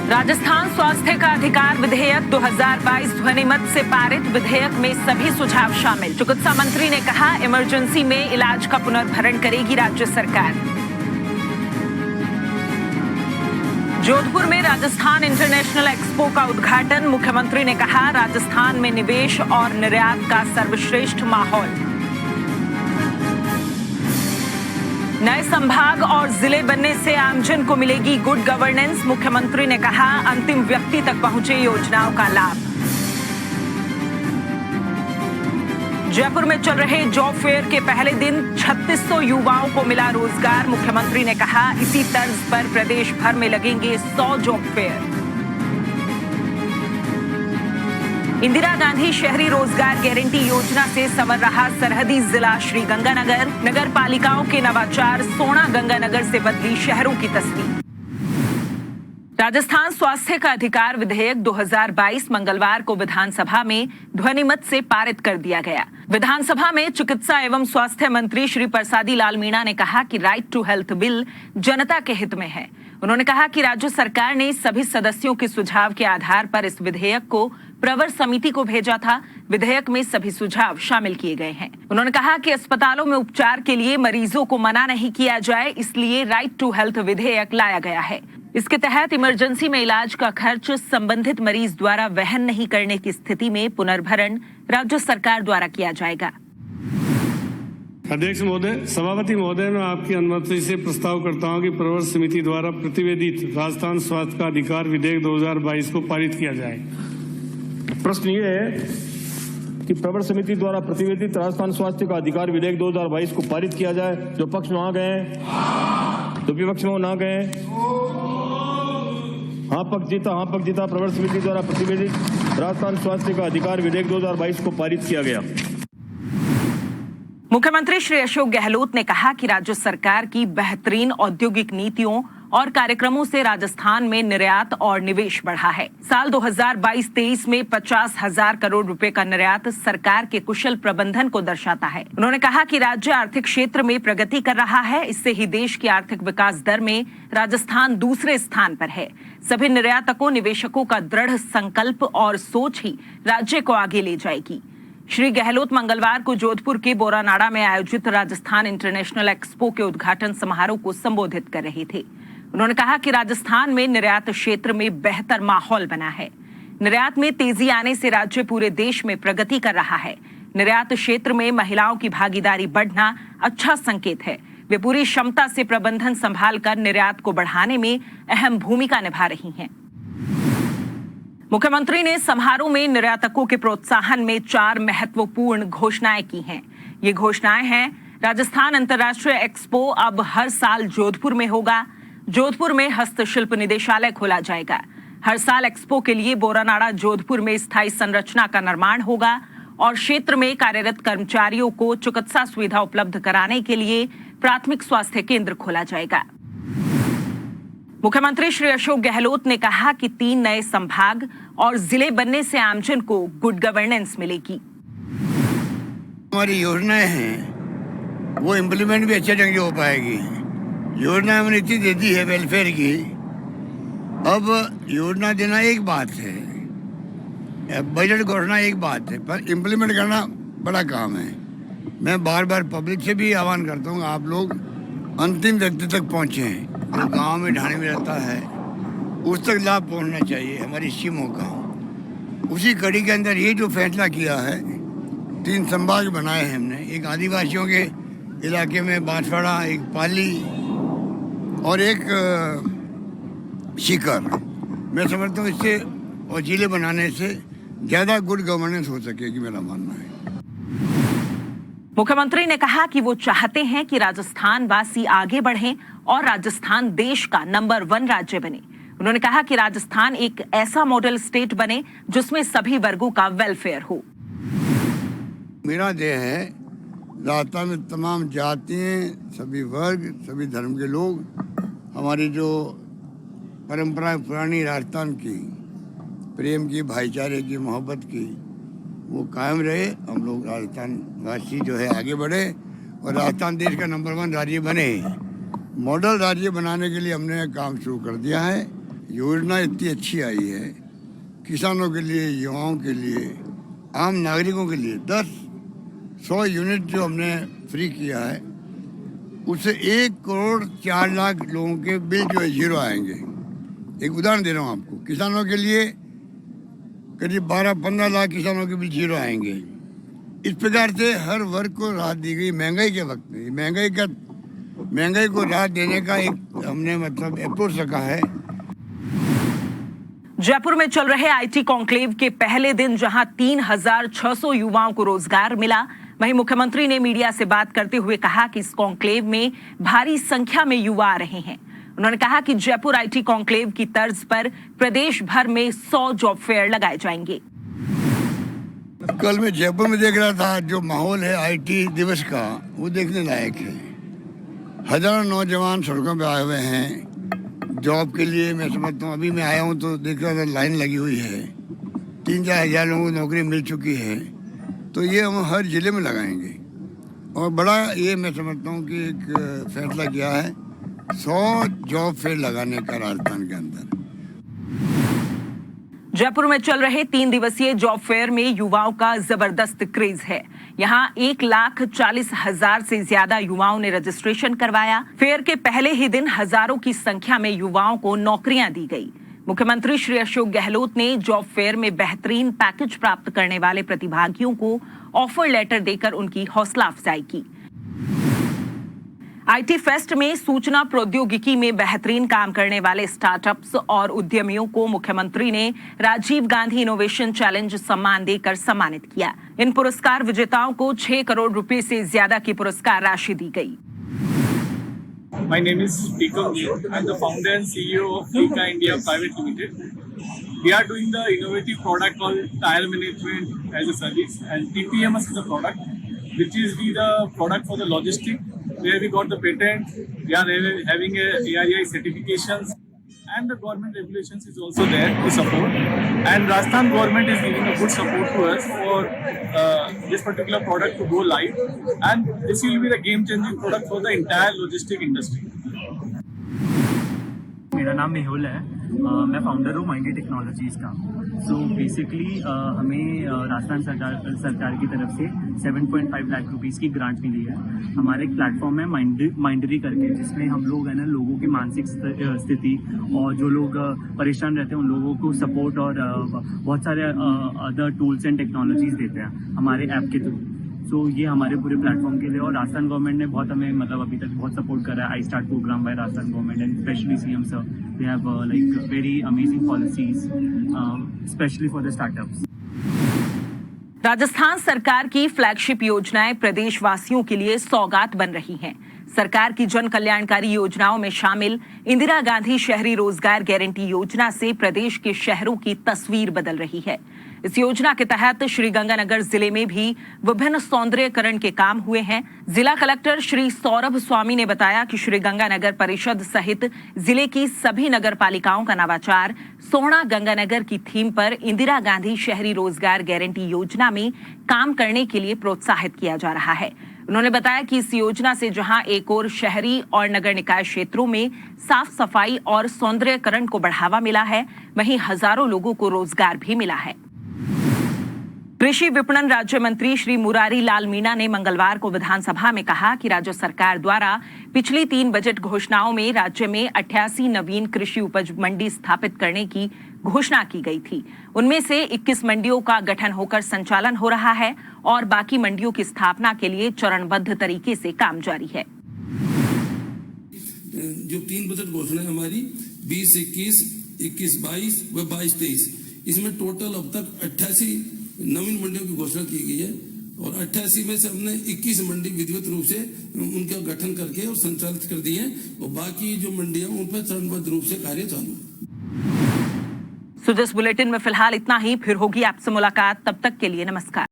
राजस्थान स्वास्थ्य का अधिकार विधेयक 2022 ध्वनिमत से पारित। विधेयक में सभी सुझाव शामिल। चिकित्सा मंत्री ने कहा, इमरजेंसी में इलाज का पुनर्भरण करेगी राज्य सरकार। जोधपुर में राजस्थान इंटरनेशनल एक्सपो का उद्घाटन। मुख्यमंत्री ने कहा, राजस्थान में निवेश और निर्यात का सर्वश्रेष्ठ माहौल। नए संभाग और जिले बनने से आमजन को मिलेगी गुड गवर्नेंस। मुख्यमंत्री ने कहा, अंतिम व्यक्ति तक पहुंचे योजनाओं का लाभ। जयपुर में चल रहे जॉब फेयर के पहले दिन 3600 युवाओं को मिला रोजगार। मुख्यमंत्री ने कहा, इसी तर्ज पर प्रदेश भर में लगेंगे 100 जॉब फेयर। इंदिरा गांधी शहरी रोजगार गारंटी योजना से संवर रहा सरहदी जिला श्रीगंगानगर। नगर पालिकाओं के नवाचार, सोना गंगानगर से बदली शहरों की तस्वीर। राजस्थान स्वास्थ्य का अधिकार विधेयक 2022 मंगलवार को विधानसभा में ध्वनिमत से पारित कर दिया गया। विधानसभा में चिकित्सा एवं स्वास्थ्य मंत्री श्री प्रसादी लाल मीणा ने कहा कि राइट टू हेल्थ बिल जनता के हित में है। उन्होंने कहा कि राज्य सरकार ने सभी सदस्यों के सुझाव के आधार पर इस विधेयक को प्रवर समिति को भेजा था। विधेयक में सभी सुझाव शामिल किए गए हैं। उन्होंने कहा कि अस्पतालों में उपचार के लिए मरीजों को मना नहीं किया जाए, इसलिए राइट टू हेल्थ विधेयक लाया गया है। इसके तहत इमरजेंसी में इलाज का खर्च संबंधित मरीज द्वारा वहन नहीं करने की स्थिति में पुनर्भरण राज्य सरकार द्वारा किया जाएगा। अध्यक्ष महोदय, सभापति महोदय, मैं आपकी अनुमति से प्रस्ताव करता हूं कि प्रवर समिति द्वारा प्रतिवेदित राजस्थान स्वास्थ्य का अधिकार विधेयक 2022 को पारित किया जाए। प्रश्न ये है कि प्रवर समिति द्वारा प्रतिवेदित राजस्थान स्वास्थ्य का अधिकार विधेयक 2022 को पारित किया जाए। जो पक्ष में आ गए हैं, जो विपक्ष में ना गए, हाँ पक्ष जीता। प्रवर समिति द्वारा प्रतिवेदित राजस्थान स्वास्थ्य का अधिकार विधेयक 2022 को पारित किया गया। मुख्यमंत्री श्री अशोक गहलोत ने कहा कि राज्य सरकार की बेहतरीन औद्योगिक नीतियों और कार्यक्रमों से राजस्थान में निर्यात और निवेश बढ़ा है। साल 2022-23 में 50,000 करोड़ रुपए का निर्यात सरकार के कुशल प्रबंधन को दर्शाता है। उन्होंने कहा कि राज्य आर्थिक क्षेत्र में प्रगति कर रहा है, इससे ही देश की आर्थिक विकास दर में राजस्थान दूसरे स्थान पर है। सभी निर्यातकों, निवेशकों का दृढ़ संकल्प और सोच ही राज्य को आगे ले जाएगी। श्री गहलोत मंगलवार को जोधपुर के बोरानाड़ा में आयोजित राजस्थान इंटरनेशनल एक्सपो के उद्घाटन समारोह को संबोधित कर रहे थे। उन्होंने कहा कि राजस्थान में निर्यात क्षेत्र में बेहतर माहौल बना है। निर्यात में तेजी आने से राज्य पूरे देश में प्रगति कर रहा है। निर्यात क्षेत्र में महिलाओं की भागीदारी बढ़ना अच्छा संकेत है। वे पूरी क्षमता से प्रबंधन संभालकर निर्यात को बढ़ाने में अहम भूमिका निभा रही हैं। मुख्यमंत्री ने समारोह में निर्यातकों के प्रोत्साहन में 4 महत्वपूर्ण घोषणाएं की हैं। ये घोषणाएं हैं, राजस्थान अंतर्राष्ट्रीय एक्सपो अब हर साल जोधपुर में होगा। जोधपुर में हस्तशिल्प निदेशालय खोला जाएगा। हर साल एक्सपो के लिए बोरानाड़ा जोधपुर में स्थायी संरचना का निर्माण होगा और क्षेत्र में कार्यरत कर्मचारियों को चिकित्सा सुविधा उपलब्ध कराने के लिए प्राथमिक स्वास्थ्य केंद्र खोला जाएगा। मुख्यमंत्री श्री अशोक गहलोत ने कहा कि 3 नए संभाग और जिले बनने से आमजन को गुड गवर्नेंस मिलेगी। हमारी योजनाएं हैं वो इम्प्लीमेंट भी अच्छे ढंग से हो पाएगी। योजना हमने इतनी दे दी है वेलफेयर की, अब योजना देना एक बात है, बजट घोषणा एक बात है, पर इम्प्लीमेंट करना बड़ा काम है। मैं बार बार पब्लिक से भी आह्वान करता हूँ, आप लोग अंतिम व्यक्ति तक पहुँचें। जो गांव में ढाणे में रहता है उस तक लाभ पहुँचना चाहिए हमारी स्कीमों का। उसी कड़ी के अंदर ये जो फैसला किया है, 3 संभाग बनाए हैं हमने। एक आदिवासियों के इलाके में बांसवाड़ा, एक पाली और एक सीकर। मैं समझता हूँ इससे और जिले बनाने से ज़्यादा गुड गवर्नेंस हो सकेगी, मेरा मानना है। मुख्यमंत्री ने कहा कि वो चाहते हैं कि राजस्थान वासी आगे बढ़ें और राजस्थान देश का नंबर 1 राज्य बने। उन्होंने कहा कि राजस्थान एक ऐसा मॉडल स्टेट बने जिसमें सभी वर्गों का वेलफेयर हो। मेरा ध्येय है राजस्थान में तमाम जातियां, सभी वर्ग, सभी धर्म के लोग, हमारी जो परंपरा पुरानी राजस्थान की प्रेम की, भाईचारे की, मोहब्बत की, वो कायम रहे। हम लोग राजस्थान वासी जो है आगे बढ़े और राजस्थान देश का नंबर 1 राज्य बने। मॉडल राज्य बनाने के लिए हमने काम शुरू कर दिया है। योजना इतनी अच्छी आई है, किसानों के लिए, युवाओं के लिए, आम नागरिकों के लिए 100 यूनिट जो हमने फ्री किया है, उससे 1,04,00,000 लोगों के बिल जो है जीरो आएंगे। एक उदाहरण दे रहा हूँ आपको, किसानों के लिए करीब 12-15 लाख किसानों के बिल जीरो आएंगे। इस प्रकार से हर वर्ग को राहत दी गई। महंगाई के वक्त में महंगाई को राहत देने का एक हमने मतलब अप्रोच रखा है। जयपुर में चल रहे आईटी कॉन्क्लेव के पहले दिन जहां 3,600 युवाओं को रोजगार मिला, वहीं मुख्यमंत्री ने मीडिया से बात करते हुए कहा कि इस कॉन्क्लेव में भारी संख्या में युवा आ रहे हैं। उन्होंने कहा कि जयपुर आईटी कॉन्क्लेव की तर्ज पर प्रदेश भर में 100 जॉब फेयर लगाए जाएंगे। कल मैं जयपुर में देख रहा था, जो माहौल है आईटी दिवस का, वो देखने लायक है। हजारों नौजवान सड़कों पे आए हुए हैं जॉब के लिए। मैं समझता हूँ, अभी मैं आया हूँ तो देख रहा था लाइन लगी हुई है, 3-4 हजार लोगों को नौकरी मिल चुकी है। तो ये हम हर जिले में लगाएंगे और बड़ा ये मैं समझता हूँ कि एक फैसला किया है 100 जॉब फेयर लगाने का राजस्थान के अंदर। जयपुर में चल रहे 3 दिवसीय जॉब फेयर में युवाओं का जबरदस्त क्रेज है। यहां 1,40,000 से ज्यादा युवाओं ने रजिस्ट्रेशन करवाया। फेयर के पहले ही दिन हजारों की संख्या में युवाओं को नौकरियां दी गई। मुख्यमंत्री श्री अशोक गहलोत ने जॉब फेयर में बेहतरीन पैकेज प्राप्त करने वाले प्रतिभागियों को ऑफर लेटर देकर उनकी हौसला अफजाई की। आईटी फेस्ट में सूचना प्रौद्योगिकी में बेहतरीन काम करने वाले स्टार्टअप्स और उद्यमियों को मुख्यमंत्री ने राजीव गांधी इनोवेशन चैलेंज सम्मान देकर सम्मानित किया। इन पुरस्कार विजेताओं को 6 करोड़ रुपए से ज्यादा की पुरस्कार राशि दी गई। My name is Tikam Neer. I'm the founder and CEO of Fika India Private Limited. We are doing the innovative product called Tire Management as a service, and TPMS is a product which is the product for the logistics, where we got the patent. We are having a AII certifications, and the government regulations is also there to support. And Rajasthan government is giving a good support to us for this particular product to go live, and this will be the game-changing product for the entire logistic industry. मेरा नाम मेहुल है। मैं founder हूँ माइंडी technologies का। So basically हमें राजस्थान सरकार की तरफ से 7.5 लाख रुपीस की ग्रांट मिली है। हमारे एक प्लेटफॉर्म है माइंडरी करके, जिसमें हम लोग है ना लोगों की मानसिक स्थिति और जो लोग परेशान रहते हैं उन लोगों को सपोर्ट और बहुत सारे अदर टूल्स एंड टेक्नोलॉजीज देते हैं हमारे ऐप के थ्रू। सो ये हमारे पूरे प्लेटफॉर्म के लिए, और राजस्थान गवर्नमेंट ने बहुत हमें मतलब अभी तक बहुत सपोर्ट करा है। IStart program by Rajasthan government and specially CM sir, they have like very amazing policies specially for the startups. Rajasthan सरकार की फ्लैगशिप योजनाएं प्रदेशवासियों के लिए सौगात बन रही हैं। सरकार की जन कल्याणकारी योजनाओं में शामिल इंदिरा गांधी शहरी रोजगार गारंटी योजना से प्रदेश के शहरों की तस्वीर बदल रही है। इस योजना के तहत श्रीगंगानगर जिले में भी विभिन्न सौंदर्यकरण के काम हुए हैं। जिला कलेक्टर श्री सौरभ स्वामी ने बताया कि श्रीगंगानगर परिषद सहित जिले की सभी नगर पालिकाओं का नवाचार सोहना गंगानगर की थीम पर इंदिरा गांधी शहरी रोजगार गारंटी योजना में काम करने के लिए प्रोत्साहित किया जा रहा है। उन्होंने बताया कि इस योजना से जहां एक ओर शहरी और नगर निकाय क्षेत्रों में साफ सफाई और सौंदर्यकरण को बढ़ावा मिला है, वहीं हजारों लोगों को रोजगार भी मिला है। कृषि विपणन राज्य मंत्री श्री मुरारी लाल मीणा ने मंगलवार को विधानसभा में कहा कि राज्य सरकार द्वारा पिछली 3 बजट घोषणाओं में राज्य में 88 नवीन कृषि उपज मंडी स्थापित करने की घोषणा की गई थी। उनमें से 21 मंडियों का गठन होकर संचालन हो रहा है और बाकी मंडियों की स्थापना के लिए चरणबद्ध तरीके से काम जारी है। जो 3 बजट घोषणा हमारी 20-21, 21-22 व 22-23, इसमें टोटल अब तक 88 नवीन मंडियों की घोषणा की गई है और 88 में से हमने 21 मंडी विधिवत रूप से उनका गठन करके और संचालित कर दी है और बाकी जो मंडियां उन पर चरणबद्ध रूप से कार्य चालू है। सो इस बुलेटिन में फिलहाल इतना ही, फिर होगी आपसे मुलाकात, तब तक के लिए नमस्कार।